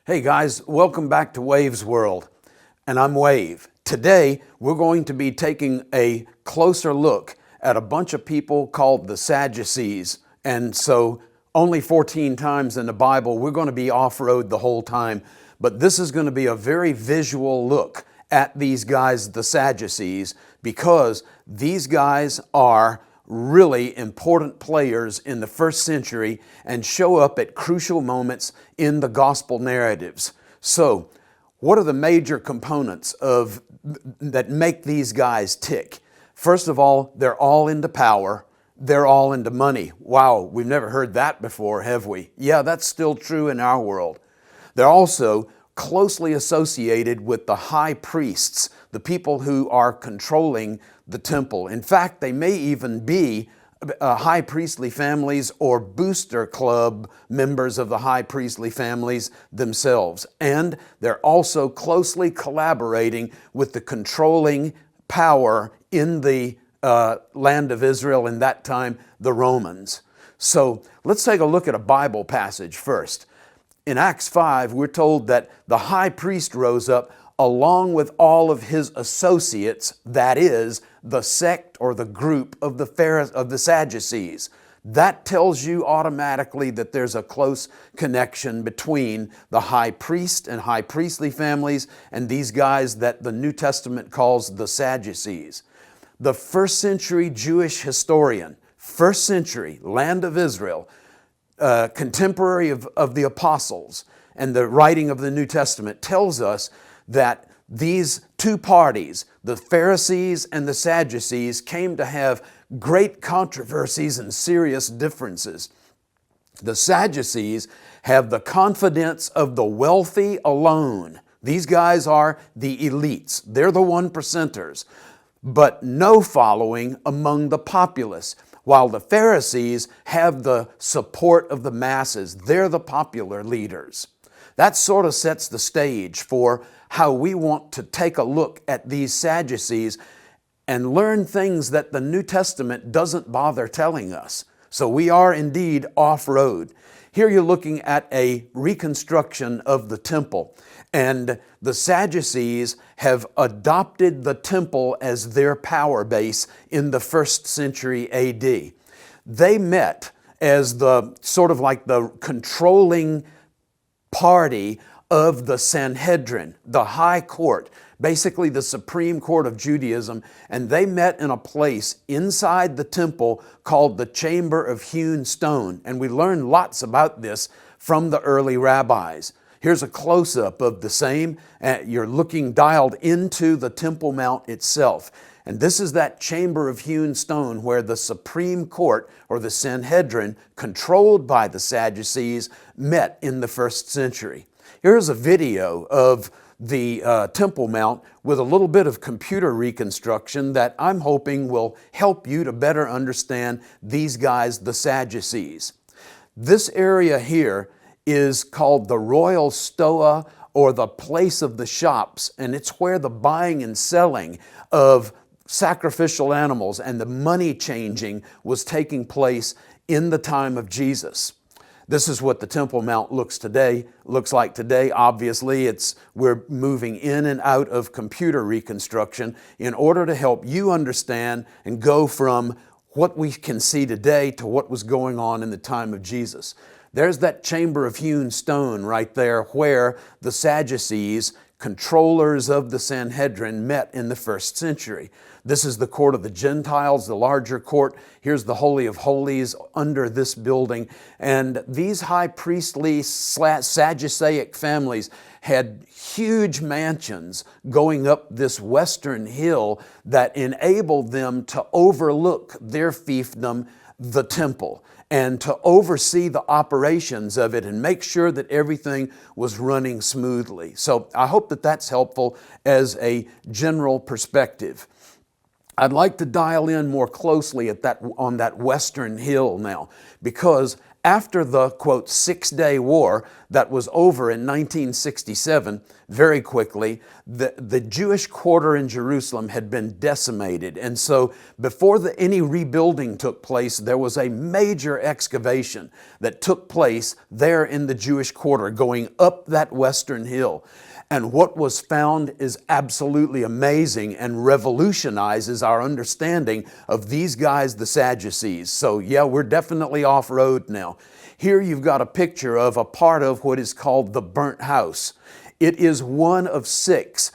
Hey guys, welcome back to Wave's World, and I'm Wave. Today, we're going to be taking a closer look at a bunch of people called the Sadducees. And so, only 14 times in the Bible, we're going to be off-road the whole time, but this is going to be a very visual look at these guys, the Sadducees, because these guys are really important players in the first century and show up at crucial moments in the gospel narratives. So, what are the major components that make these guys tick? First of all, they're all into power. They're all into money. Wow, we've never heard that before, have we? Yeah, that's still true in our world. They're also closely associated with the high priests, the people who are controlling the temple. In fact, they may even be high priestly families or booster club members of the high priestly families themselves. And they're also closely collaborating with the controlling power in the land of Israel in that time, the Romans. So let's take a look at a Bible passage first. In Acts 5, we're told that the high priest rose up along with all of his associates, that is, the sect or the group of the Sadducees. That tells you automatically that there's a close connection between the high priest and high priestly families and these guys that the New Testament calls the Sadducees. The first century Jewish historian, first century land of Israel, contemporary of the apostles and the writing of the New Testament, tells us that these two parties, the Pharisees and the Sadducees, came to have great controversies and serious differences. The Sadducees have the confidence of the wealthy alone. These guys are the elites. They're the 1%ers, but no following among the populace. While the Pharisees have the support of the masses. They're the popular leaders. That sort of sets the stage for how we want to take a look at these Sadducees and learn things that the New Testament doesn't bother telling us. So we are indeed off-road. Here you're looking at a reconstruction of the temple, and the Sadducees have adopted the temple as their power base in the first century AD. They met as the sort of like the controlling party of the Sanhedrin, the high court, basically the Supreme Court of Judaism, and they met in a place inside the temple called the Chamber of Hewn Stone. And we learn lots about this from the early rabbis. Here's a close-up of the same. You're looking dialed into the Temple Mount itself. And this is that Chamber of Hewn Stone where the Supreme Court, or the Sanhedrin, controlled by the Sadducees, met in the first century. Here's a video of the Temple Mount with a little bit of computer reconstruction that I'm hoping will help you to better understand these guys, the Sadducees. This area here is called the Royal Stoa, or the place of the shops, and it's where the buying and selling of sacrificial animals and the money changing was taking place in the time of Jesus. This is what the Temple Mount looks like today. Obviously, we're moving in and out of computer reconstruction in order to help you understand and go from what we can see today to what was going on in the time of Jesus. There's that Chamber of Hewn Stone right there where the Sadducees, controllers of the Sanhedrin, met in the first century. This is the court of the Gentiles, the larger court. Here's the Holy of Holies under this building. And these high priestly Sadduceic families had huge mansions going up this western hill that enabled them to overlook their fiefdom, the temple, and to oversee the operations of it and make sure that everything was running smoothly. So I hope that that's helpful as a general perspective. I'd like to dial in more closely on that western hill now, because after the, quote, 6-day war, that was over in 1967, very quickly. The Jewish quarter in Jerusalem had been decimated. And so before any rebuilding took place, there was a major excavation that took place there in the Jewish quarter, going up that western hill. And what was found is absolutely amazing and revolutionizes our understanding of these guys, the Sadducees. So yeah, we're definitely off-road now. Here you've got a picture of a part of what is called the burnt house. It is one of 6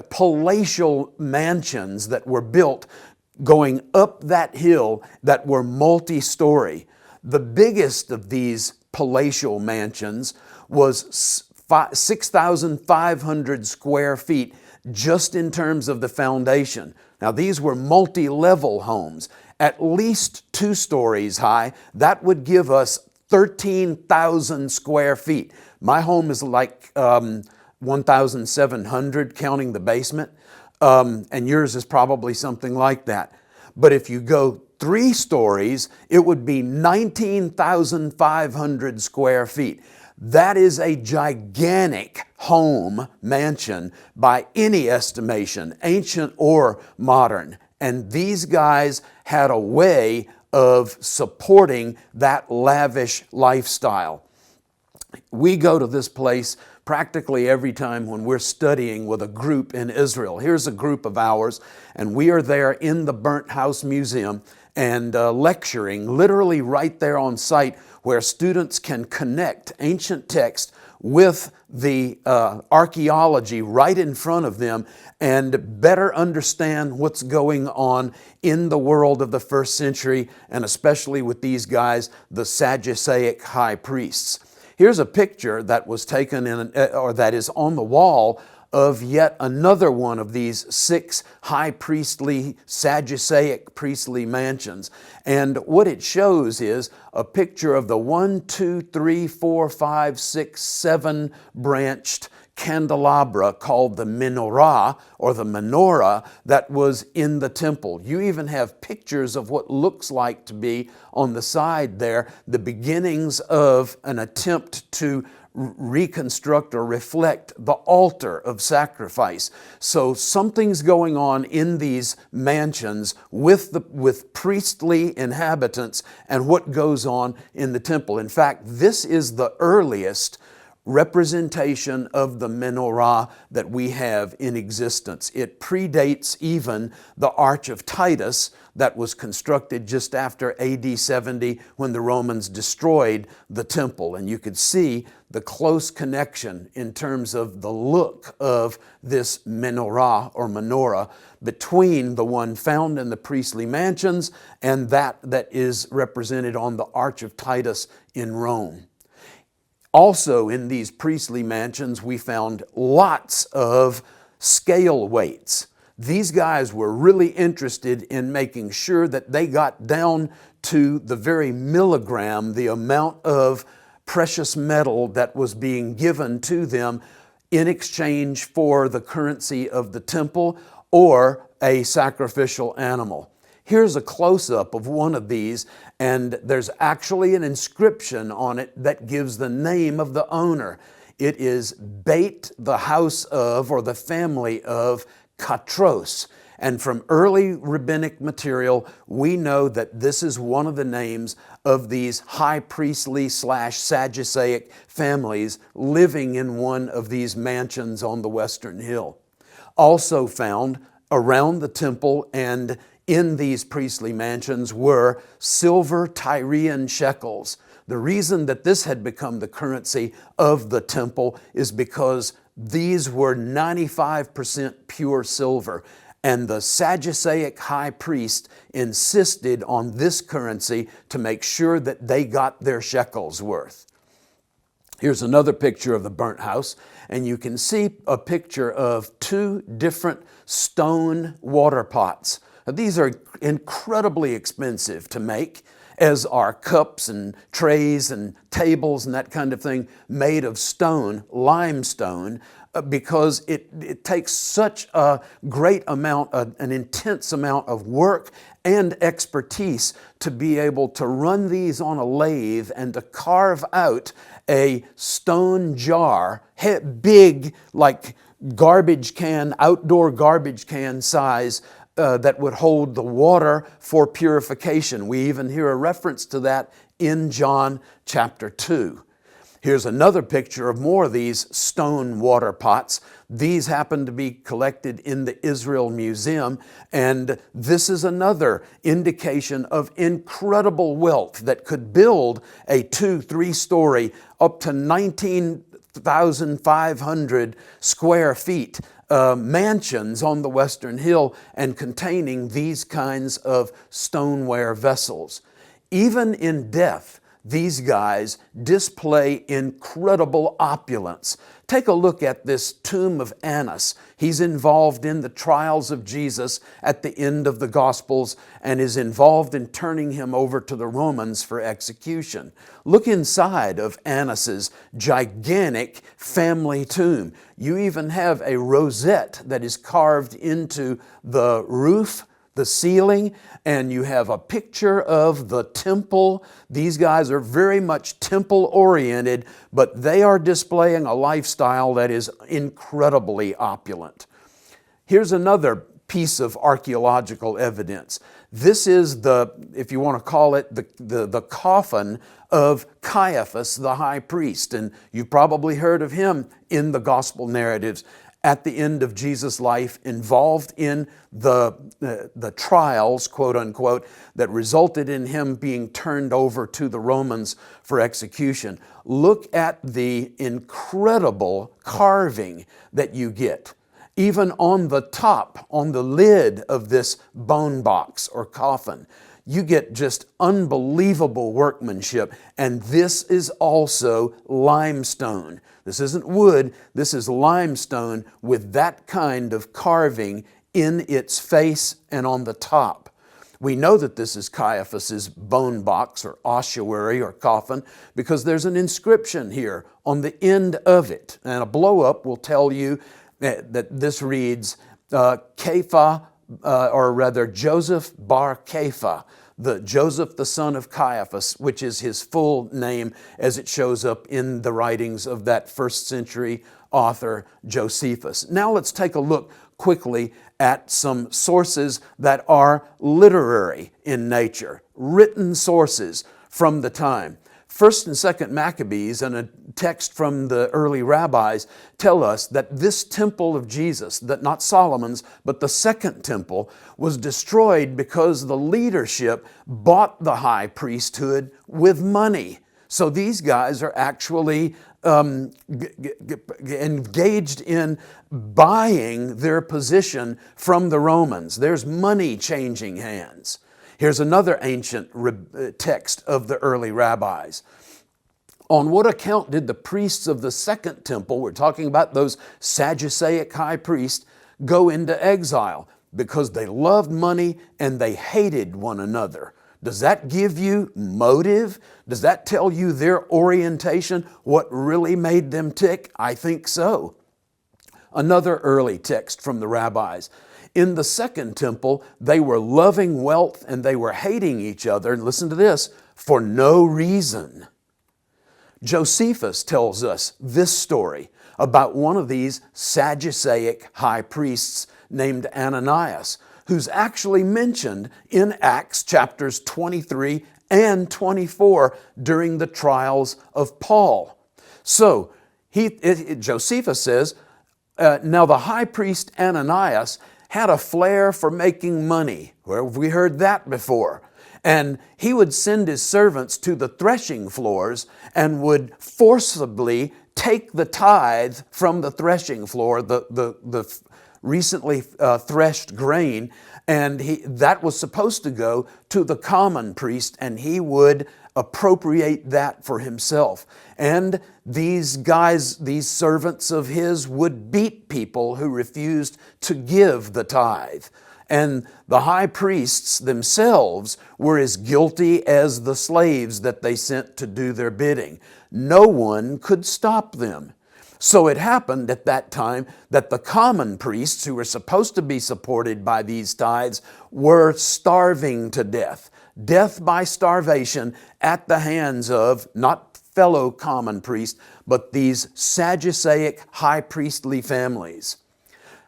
palatial mansions that were built going up that hill that were multi-story. The biggest of these palatial mansions was 6,500 square feet just in terms of the foundation. Now these were multi-level homes, at least 2 stories high. That would give us 13,000 square feet. My home is like 1,700 counting the basement, and yours is probably something like that. But if you go 3 stories, it would be 19,500 square feet. That is a gigantic home mansion by any estimation, ancient or modern. And these guys had a way of supporting that lavish lifestyle. We go to this place practically every time when we're studying with a group in Israel. Here's a group of ours, and we are there in the Burnt House Museum and lecturing literally right there on site, where students can connect ancient text with the archaeology right in front of them and better understand what's going on in the world of the first century, and especially with these guys, the Sadduceic high priests. Here's a picture that was taken or that is on the wall of yet another one of these 6 high priestly, Sadduceic priestly mansions. And what it shows is a picture of the 1, 2, 3, 4, 5, 6, 7 branched candelabra called the menorah, or the menorah, that was in the temple. You even have pictures of what looks like to be on the side there, the beginnings of an attempt to reconstruct or reflect the altar of sacrifice. So something's going on in these mansions with priestly inhabitants and what goes on in the temple. In fact, this is the earliest representation of the menorah that we have in existence. It predates even the Arch of Titus that was constructed just after AD 70 when the Romans destroyed the temple. And you could see the close connection in terms of the look of this menorah or menorah between the one found in the priestly mansions and that is represented on the Arch of Titus in Rome. Also in these priestly mansions, we found lots of scale weights. These guys were really interested in making sure that they got down to the very milligram, the amount of precious metal that was being given to them in exchange for the currency of the temple or a sacrificial animal. Here's a close-up of one of these, and there's actually an inscription on it that gives the name of the owner. It is Beit the house of, or the family of, Katros. And from early rabbinic material, we know that this is one of the names of these high priestly / Sadduceic families living in one of these mansions on the Western Hill. Also found around the temple and in these priestly mansions were silver Tyrian shekels. The reason that this had become the currency of the temple is because these were 95% pure silver, and the Sadduceic high priest insisted on this currency to make sure that they got their shekels worth. Here's another picture of the burnt house, and you can see a picture of 2 different stone water pots. These are incredibly expensive to make, as are cups and trays and tables and that kind of thing made of stone, limestone, because it takes such a great amount, an intense amount of work and expertise to be able to run these on a lathe and to carve out a stone jar, big like garbage can, outdoor garbage can size, that would hold the water for purification. We even hear a reference to that in John chapter 2. Here's another picture of more of these stone water pots. These happen to be collected in the Israel Museum, and this is another indication of incredible wealth that could build a 2-3 story, up to 19,500 square feet mansions on the Western Hill and containing these kinds of stoneware vessels. Even in death, these guys display incredible opulence. Take a look at this tomb of Annas. He's involved in the trials of Jesus at the end of the Gospels and is involved in turning him over to the Romans for execution. Look inside of Annas's gigantic family tomb. You even have a rosette that is carved into the roof, the ceiling, and you have a picture of the temple. These guys are very much temple oriented, but they are displaying a lifestyle that is incredibly opulent. Here's another piece of archaeological evidence. This is if you want to call it, the coffin of Caiaphas, the high priest. And you've probably heard of him in the gospel narratives at the end of Jesus' life, involved in the trials, quote unquote, that resulted in him being turned over to the Romans for execution. Look at the incredible carving that you get. Even on the top, on the lid of this bone box or coffin, you get just unbelievable workmanship. And this is also limestone. This isn't wood, this is limestone with that kind of carving in its face and on the top. We know that this is Caiaphas's bone box or ossuary or coffin because there's an inscription here on the end of it. And a blow-up will tell you that this reads Kepha, or rather Joseph bar Kepha, Joseph the son of Caiaphas, which is his full name as it shows up in the writings of that first century author Josephus. Now let's take a look quickly at some sources that are literary in nature, written sources from the time. First and Second Maccabees and a text from the early rabbis tell us that this temple of Jesus, that not Solomon's, but the second temple, was destroyed because the leadership bought the high priesthood with money. So these guys are actually engaged in buying their position from the Romans. There's money changing hands. Here's another ancient text of the early rabbis. On what account did the priests of the second temple, we're talking about those Sadduceic high priests, go into exile? Because they loved money and they hated one another. Does that give you motive? Does that tell you their orientation, what really made them tick? I think so. Another early text from the rabbis. In the second temple, they were loving wealth and they were hating each other, and listen to this, for no reason. Josephus tells us this story about one of these Sadduceic high priests named Ananias, who's actually mentioned in Acts chapters 23 and 24 during the trials of Paul. So Josephus says, now the high priest Ananias had a flair for making money. Where have we heard that before? And he would send his servants to the threshing floors and would forcibly take the tithe from the threshing floor, the recently threshed grain, and that was supposed to go to the common priest, and he would appropriate that for himself. And these guys, these servants of his, would beat people who refused to give the tithe. And the high priests themselves were as guilty as the slaves that they sent to do their bidding. No one could stop them. So it happened at that time that the common priests, who were supposed to be supported by these tithes, were starving to death. Death by starvation at the hands of not fellow common priests, but these Sadduceic high priestly families.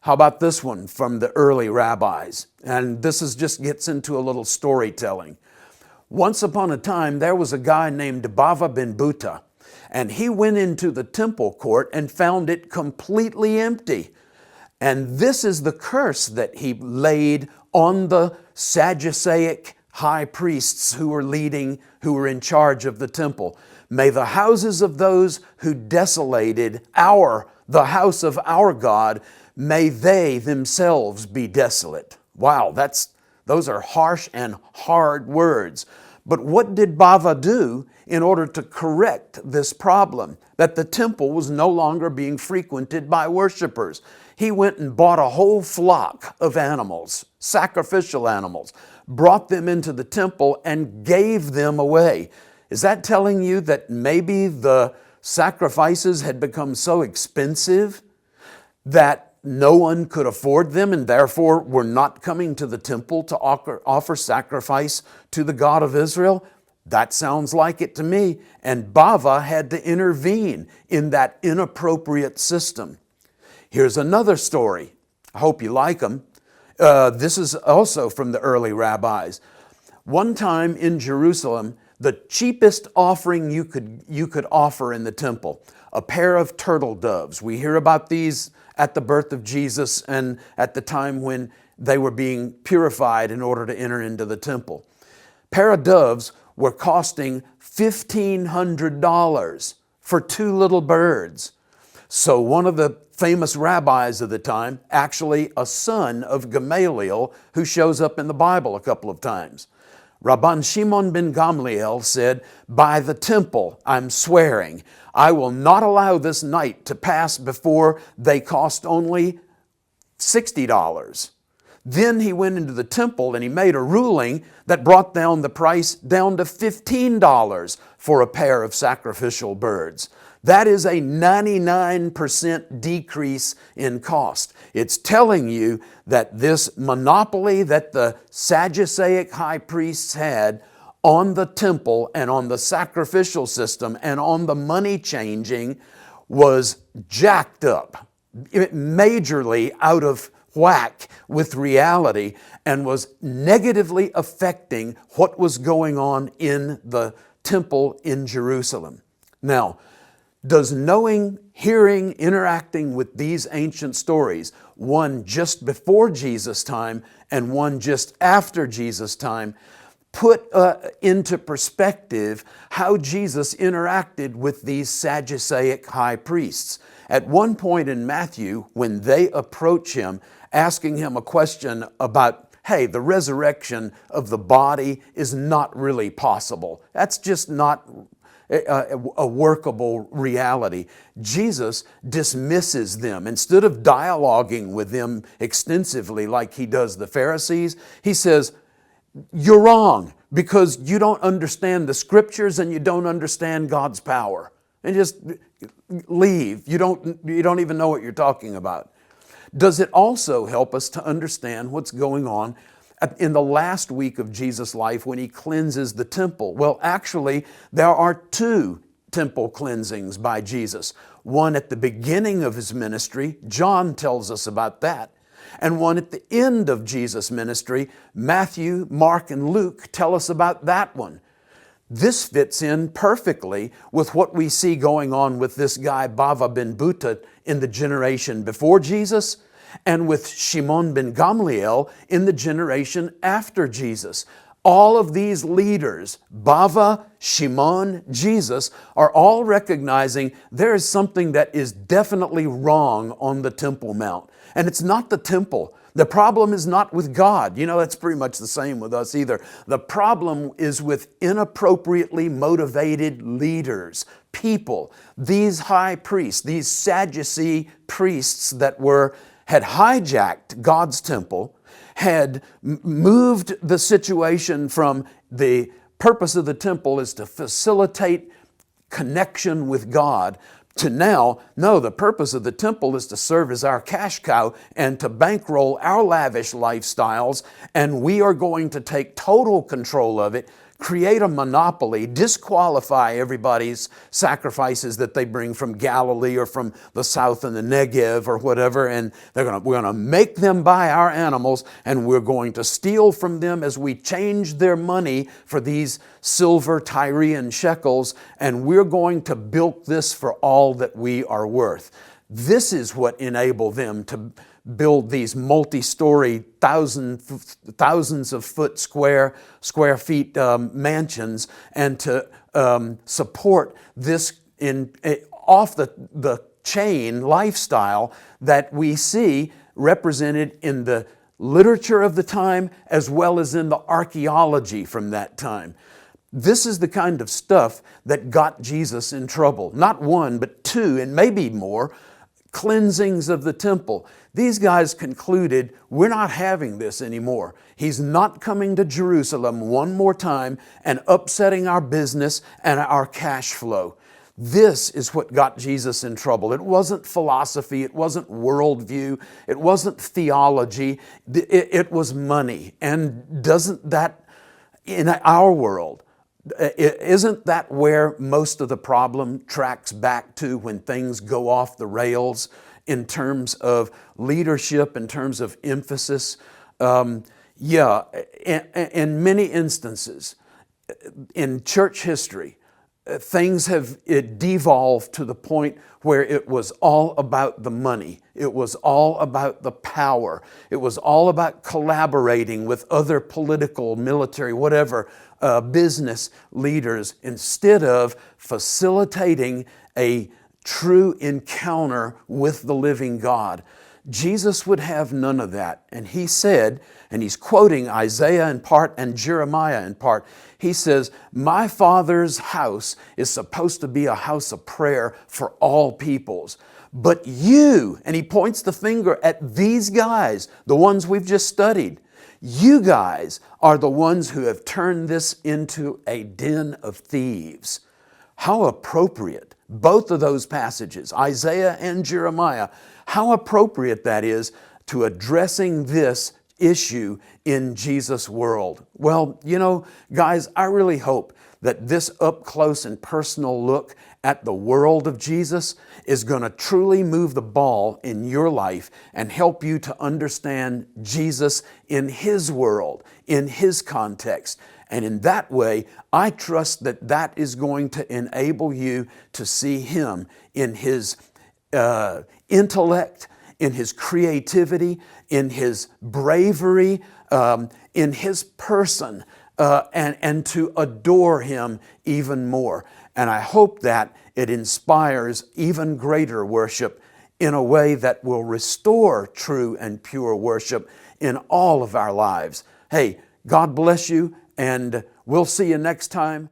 How about this one from the early rabbis? And this just gets into a little storytelling. Once upon a time, there was a guy named Bava ben Buta, and he went into the temple court and found it completely empty. And this is the curse that he laid on the Sadduceic high priests who were in charge of the temple. May the houses of those who desolated the house of our God, may they themselves be desolate. Wow, those are harsh and hard words. But what did Bava do in order to correct this problem, that the temple was no longer being frequented by worshipers? He went and bought a whole flock of animals, sacrificial animals, brought them into the temple and gave them away. Is that telling you that maybe the sacrifices had become so expensive that no one could afford them and therefore were not coming to the temple to offer sacrifice to the God of Israel? That sounds like it to me. And Bava had to intervene in that inappropriate system. Here's another story. I hope you like them. This is also from the early rabbis. One time in Jerusalem, the cheapest offering you could offer in the temple, a pair of turtle doves. We hear about these at the birth of Jesus and at the time when they were being purified in order to enter into the temple. Pair of doves were costing $1,500 for two little birds. So one of the famous rabbis of the time, actually a son of Gamaliel, who shows up in the Bible a couple of times, Rabban Shimon ben Gamliel said, "By the temple I'm swearing, I will not allow this night to pass before they cost only $60. Then he went into the temple and he made a ruling that brought down the price down to $15 for a pair of sacrificial birds. That is a 99% decrease in cost. It's telling you that this monopoly that the Sadduceic high priests had on the temple and on the sacrificial system and on the money changing was jacked up, majorly out of whack with reality, and was negatively affecting what was going on in the temple in Jerusalem. Now, does knowing, hearing, interacting with these ancient stories, one just before Jesus' time and one just after Jesus' time, put into perspective how Jesus interacted with these Sadduceic high priests? At one point in Matthew, when they approach him, asking him a question about, hey, the resurrection of the body is not really possible. That's just not a workable reality. Jesus dismisses them. Instead of dialoguing with them extensively like he does the Pharisees, he says, "You're wrong because you don't understand the scriptures and you don't understand God's power. And just leave. You don't even know what you're talking about." Does it also help us to understand what's going on in the last week of Jesus' life when he cleanses the temple? Well, actually, there are two temple cleansings by Jesus. One at the beginning of his ministry, John tells us about that, and one at the end of Jesus' ministry, Matthew, Mark, and Luke tell us about that one. This fits in perfectly with what we see going on with this guy Bava ben Buta in the generation before Jesus and with Shimon ben Gamliel in the generation after Jesus. All of these leaders, Bava, Shimon, Jesus, are all recognizing there is something that is definitely wrong on the Temple Mount. And it's not the temple. The problem is not with God. You know, that's pretty much the same with us either. The problem is with inappropriately motivated leaders, people. These high priests, these Sadducee priests that had hijacked God's temple had moved the situation from the purpose of the temple is to facilitate connection with God to now, no, the purpose of the temple is to serve as our cash cow and to bankroll our lavish lifestyles, and we are going to take total control of it, create a monopoly, disqualify everybody's sacrifices that they bring from Galilee or from the south and the Negev or whatever, and we're going to make them buy our animals, and we're going to steal from them as we change their money for these silver Tyrian shekels, and we're going to bilk this for all that we are worth. This is what enabled them to build these multi-story, thousands of foot square feet mansions, and to support this off the chain lifestyle that we see represented in the literature of the time as well as in the archaeology from that time. This is the kind of stuff that got Jesus in trouble. Not one, but two, and maybe more, cleansings of the temple. These guys concluded, we're not having this anymore. He's not coming to Jerusalem one more time and upsetting our business and our cash flow. This is what got Jesus in trouble. It wasn't philosophy, it wasn't worldview, it wasn't theology, it was money. And doesn't that, in our world, isn't that where most of the problem tracks back to when things go off the rails in terms of leadership, in terms of emphasis? In many instances in church history, things have devolved to the point where it was all about the money. It was all about the power. It was all about collaborating with other political, military, whatever, business leaders, instead of facilitating a true encounter with the living God. Jesus would have none of that. And he said, and he's quoting Isaiah in part and Jeremiah in part, he says, my Father's house is supposed to be a house of prayer for all peoples. But you, and he points the finger at these guys, the ones we've just studied, you guys are the ones who have turned this into a den of thieves. How appropriate, both of those passages, Isaiah and Jeremiah, how appropriate that is to addressing this issue in Jesus' world. Well, you know, guys, I really hope that this up close and personal look at the world of Jesus is going to truly move the ball in your life and help you to understand Jesus in His world, in His context. And in that way, I trust that that is going to enable you to see Him in His intellect, in His creativity, in His bravery, in His person, and to adore Him even more. And I hope that it inspires even greater worship in a way that will restore true and pure worship in all of our lives. Hey, God bless you, and we'll see you next time.